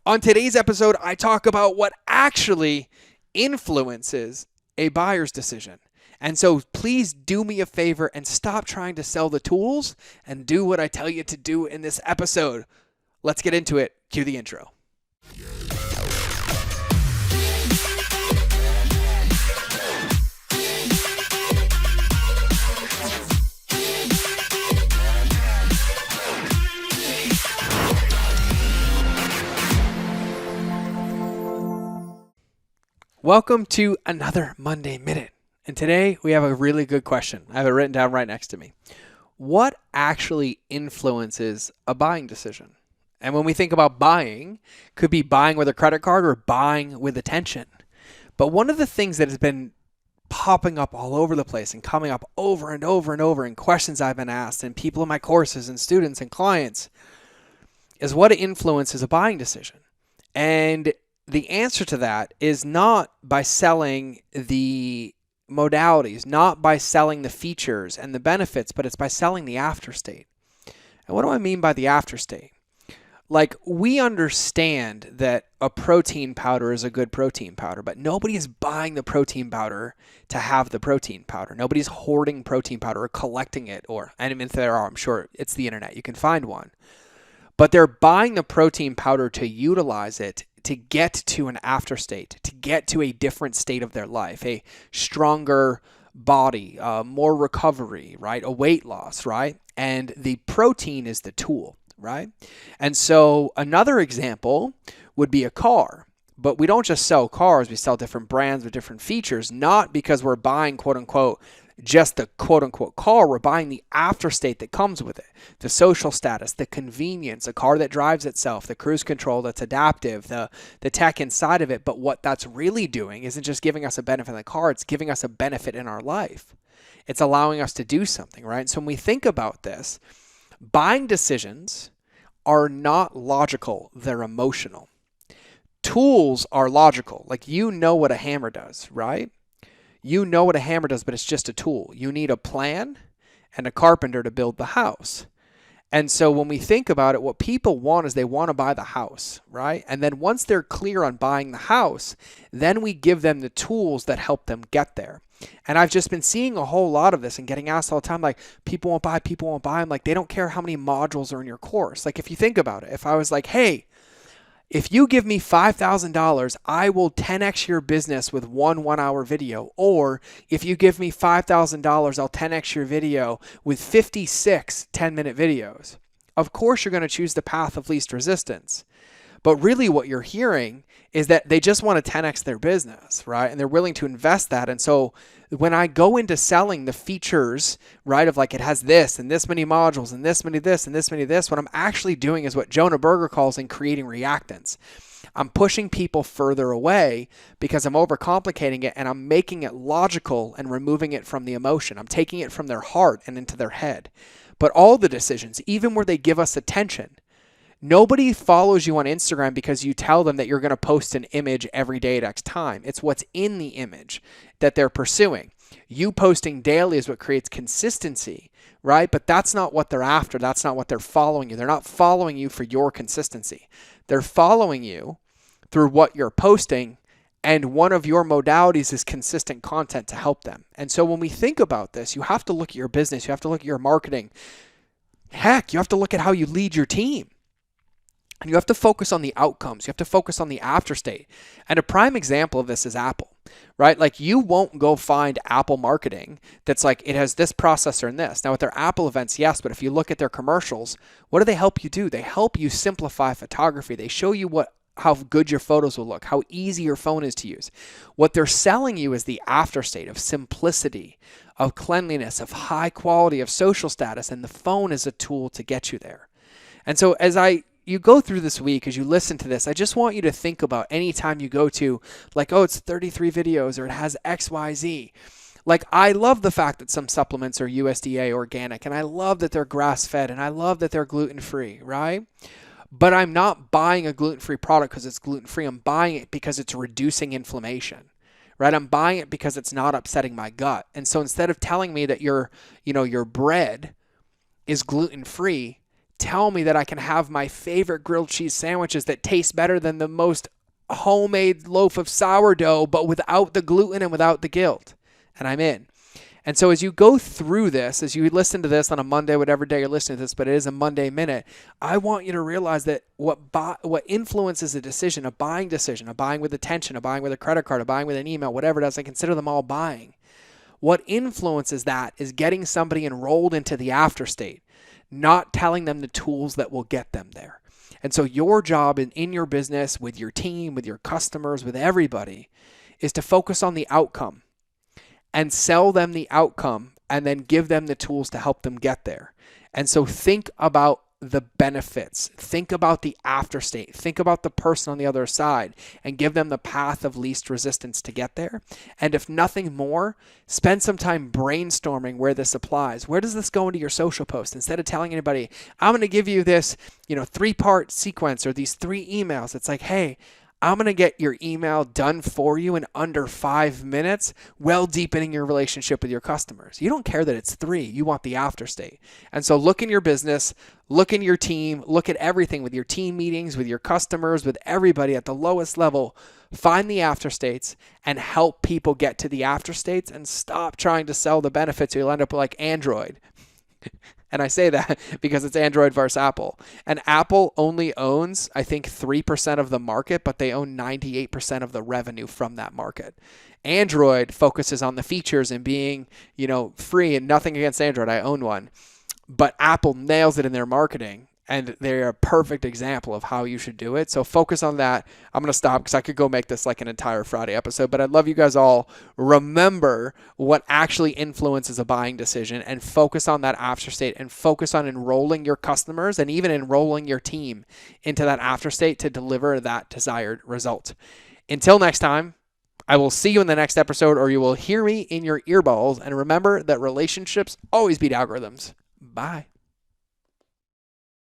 On today's episode, I talk about what actually influences a buyer's decision. And so please do me a favor and stop trying to sell the tools and do what I tell you to do in this episode. Let's get into it. Cue the intro. Welcome to another Monday Minute. And today we have a really good question. I have it written down right next to me. What actually influences a buying decision? And when we think about buying, could be buying with a credit card or buying with attention. But one of the things that has been popping up all over the place and coming up over and over and over in questions I've been asked and people in my courses and students and clients is what influences a buying decision. And the answer to that is not by selling the modalities, not by selling the features and the benefits, but it's by selling the afterstate. And what do I mean by the afterstate? Like, we understand that a protein powder is a good protein powder, but nobody is buying the protein powder to have the protein powder. Nobody's hoarding protein powder or collecting it, and if there are, I'm sure it's the internet, you can find one. But they're buying the protein powder to utilize it to get to an afterstate, to get to a different state of their life, a stronger body, more recovery, right? A weight loss, right? And the protein is the tool, right? And so another example would be a car. But we don't just sell cars, we sell different brands with different features, not because we're buying, quote unquote, just the quote unquote car. We're buying the afterstate that comes with it, the social status, the convenience, a car that drives itself, the cruise control that's adaptive, the tech inside of it. But what that's really doing isn't just giving us a benefit in the car, it's giving us a benefit in our life. It's allowing us to do something, right? So when we think about this, buying decisions are not logical, they're emotional. Tools are logical. Like, you know what a hammer does, right? You know what a hammer does, but it's just a tool. You need a plan and a carpenter to build the house. And so when we think about it, what people want is they want to buy the house, right? And then once they're clear on buying the house, then we give them the tools that help them get there. And I've just been seeing a whole lot of this and getting asked all the time, like, people won't buy. I'm like, they don't care how many modules are in your course. Like, if you think about it, if I was like, hey, if you give me $5,000, I will 10x your business with one 1-hour video. Or if you give me $5,000, I'll 10x your video with 56 10-minute videos. Of course, you're going to choose the path of least resistance. But really what you're hearing is that they just want to 10x their business, right? And they're willing to invest that. And so when I go into selling the features, right, of like, it has this and this many modules and this many this and this many this, what I'm actually doing is what Jonah Berger calls in creating reactance. I'm pushing people further away because I'm overcomplicating it and I'm making it logical and removing it from the emotion. I'm taking it from their heart and into their head. But all the decisions, even where they give us attention, nobody follows you on Instagram because you tell them that you're going to post an image every day at X time. It's what's in the image that they're pursuing. You posting daily is what creates consistency, right? But that's not what they're after. That's not what they're following you. They're not following you for your consistency. They're following you through what you're posting, and one of your modalities is consistent content to help them. And so when we think about this, you have to look at your business. You have to look at your marketing. Heck, you have to look at how you lead your team. And you have to focus on the outcomes. You have to focus on the afterstate. And a prime example of this is Apple, right? Like, you won't go find Apple marketing that's like, it has this processor and this. Now, with their Apple events, yes, but if you look at their commercials, what do they help you do? They help you simplify photography. They show you how good your photos will look, how easy your phone is to use. What they're selling you is the afterstate of simplicity, of cleanliness, of high quality, of social status, and the phone is a tool to get you there. And so as you go through this week, as you listen to this, I just want you to think about any time you go to, like, oh, it's 33 videos or it has XYZ. Like, I love the fact that some supplements are USDA organic, and I love that they're grass-fed, and I love that they're gluten-free, right? But I'm not buying a gluten-free product because it's gluten-free. I'm buying it because it's reducing inflammation, right? I'm buying it because it's not upsetting my gut. And so instead of telling me that your bread is gluten-free, tell me that I can have my favorite grilled cheese sandwiches that taste better than the most homemade loaf of sourdough, but without the gluten and without the guilt. And I'm in. And so as you go through this, as you listen to this on a Monday, whatever day you're listening to this, but it is a Monday minute, I want you to realize that what influences a decision, a buying with attention, a buying with a credit card, a buying with an email, whatever it is, I consider them all buying. What influences that is getting somebody enrolled into the after state, not telling them the tools that will get them there. And so your job in your business, with your team, with your customers, with everybody, is to focus on the outcome and sell them the outcome and then give them the tools to help them get there. And so think about the benefits. Think about the after state. Think about the person on the other side and give them the path of least resistance to get there. And if nothing more, spend some time brainstorming where this applies. Where does this go into your social post? Instead of telling anybody, I'm going to give you this, 3-part sequence or these 3 emails. It's like, hey, I'm going to get your email done for you in under 5 minutes, well deepening your relationship with your customers. You don't care that it's 3. You want the after state. And so look in your business, look in your team, look at everything with your team meetings, with your customers, with everybody at the lowest level. Find the after states and help people get to the after states and stop trying to sell the benefits. You'll end up like Android. And I say that because it's Android versus Apple. And Apple only owns, I think, 3% of the market, but they own 98% of the revenue from that market. Android focuses on the features and being, free, and nothing against Android. I own one. But Apple nails it in their marketing, and they're a perfect example of how you should do it. So focus on that. I'm going to stop because I could go make this like an entire Friday episode, but I love you guys all. Remember what actually influences a buying decision and focus on that after state and focus on enrolling your customers and even enrolling your team into that after state to deliver that desired result. Until next time, I will see you in the next episode, or you will hear me in your earballs. And remember that relationships always beat algorithms. Bye.